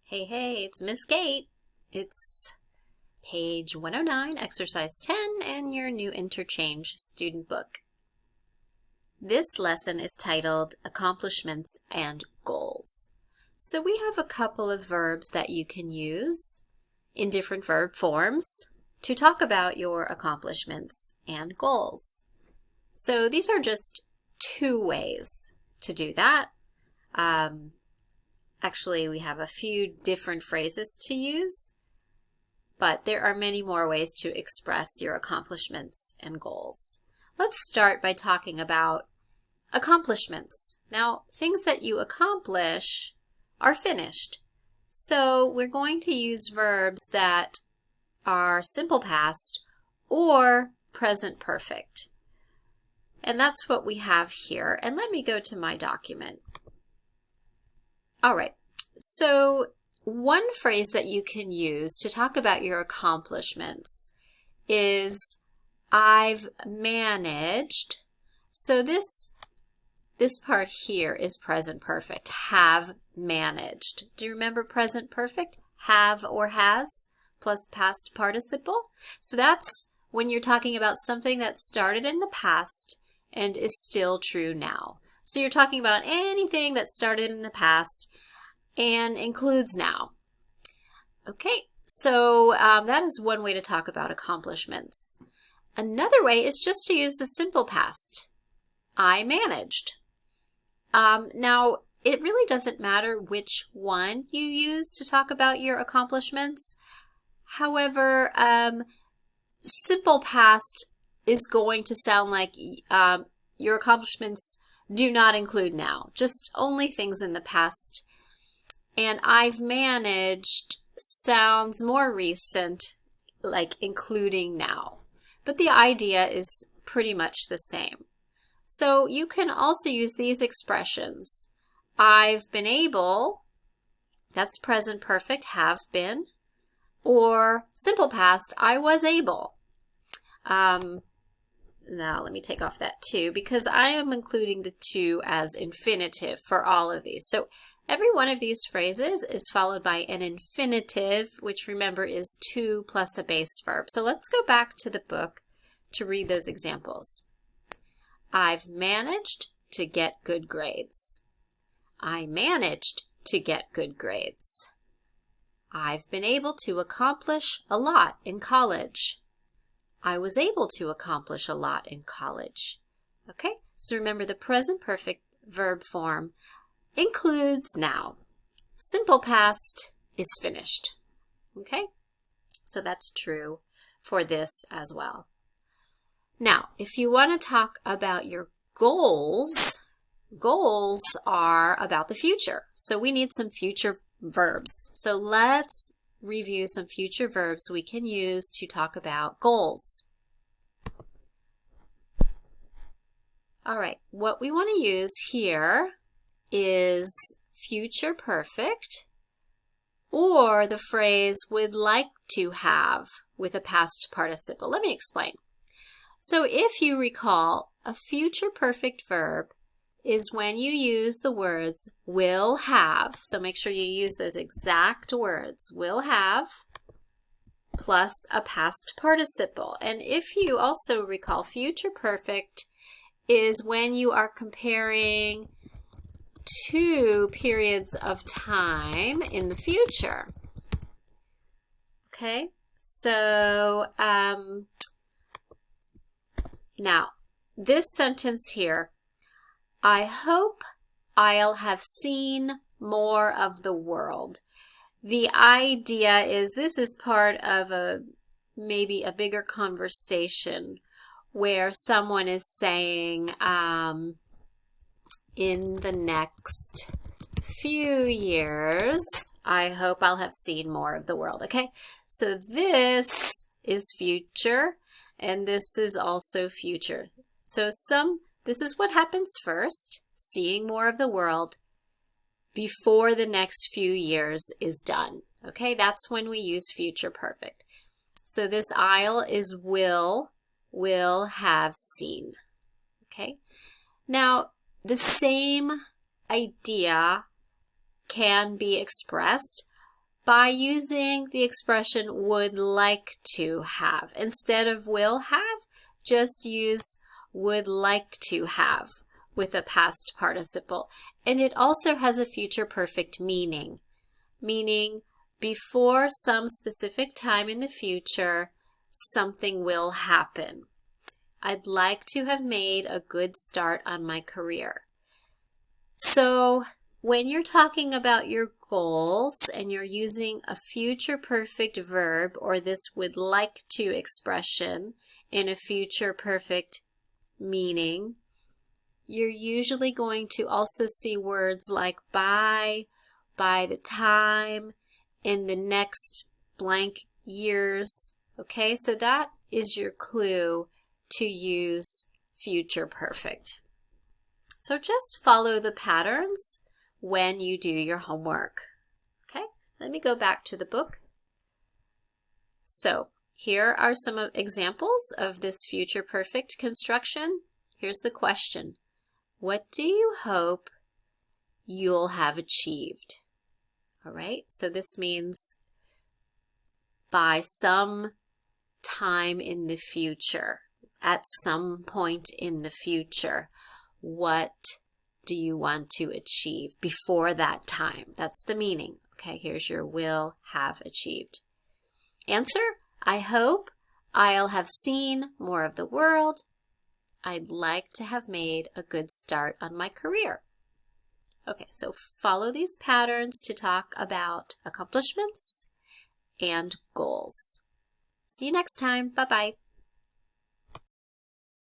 Hey, it's Miss Kate. It's page 109, exercise 10, and your new interchange student book. This lesson is titled Accomplishments and Goals. So we have a couple of verbs that you can use in different verb forms to talk about your accomplishments and goals. So these are just two ways to do that. Actually, we have a few different phrases to use, but there are many more ways to express your accomplishments and goals. Let's start by talking about accomplishments. Now, things that you accomplish are finished. So we're going to use verbs that are simple past or present perfect. And that's what we have here. And let me go to my document. All right, so one phrase that you can use to talk about your accomplishments is I've managed. So this part here is present perfect, have managed. Do you remember present perfect? Have or has plus past participle. So that's when you're talking about something that started in the past and is still true now. So you're talking about anything that started in the past and includes now. Okay, so that is one way to talk about accomplishments. Another way is just to use the simple past. I managed. Now, it really doesn't matter which one you use to talk about your accomplishments. However, simple past is going to sound like your accomplishments do not include now, just only things in the past. And I've managed sounds more recent, like including now. But the idea is pretty much the same. So you can also use these expressions. I've been able, that's present perfect, have been, or simple past, I was able. Now, let me take off that to because I am including the to as infinitive for all of these. So every one of these phrases is followed by an infinitive, which remember is to plus a base verb. So let's go back to the book to read those examples. I've managed to get good grades. I managed to get good grades. I've been able to accomplish a lot in college. I was able to accomplish a lot in college. Okay, so remember the present perfect verb form includes now. Simple past is finished. Okay, so that's true for this as well. Now, if you want to talk about your goals, goals are about the future. So we need some future verbs. So let's review some future verbs we can use to talk about goals. All right, what we want to use here is future perfect or the phrase would like to have with a past participle. Let me explain. So if you recall, a future perfect verb is when you use the words will have. So make sure you use those exact words, will have, plus a past participle. And if you also recall, future perfect is when you are comparing two periods of time in the future. Okay, so now this sentence here, I hope I'll have seen more of the world. The idea is this is part of maybe a bigger conversation where someone is saying in the next few years, I hope I'll have seen more of the world. Okay, so this is future and this is also future. So this is what happens first, seeing more of the world before the next few years is done. Okay, that's when we use future perfect. So this I'll is will have seen. Okay, now the same idea can be expressed by using the expression would like to have. Instead of will have, just use would like to have with a past participle. And it also has a future perfect meaning, meaning before some specific time in the future, something will happen. I'd like to have made a good start on my career. So when you're talking about your goals and you're using a future perfect verb or this would like to expression in a future perfect meaning, you're usually going to also see words like by the time, in the next blank years. Okay, so that is your clue to use future perfect. So just follow the patterns when you do your homework. Okay, let me go back to the book. So here are some examples of this future perfect construction. Here's the question. What do you hope you'll have achieved? All right, so this means by some time in the future, at some point in the future, what do you want to achieve before that time? That's the meaning. Okay, here's your will have achieved. Answer, I hope I'll have seen more of the world. I'd like to have made a good start on my career. Okay, so follow these patterns to talk about accomplishments and goals. See you next time. Bye-bye.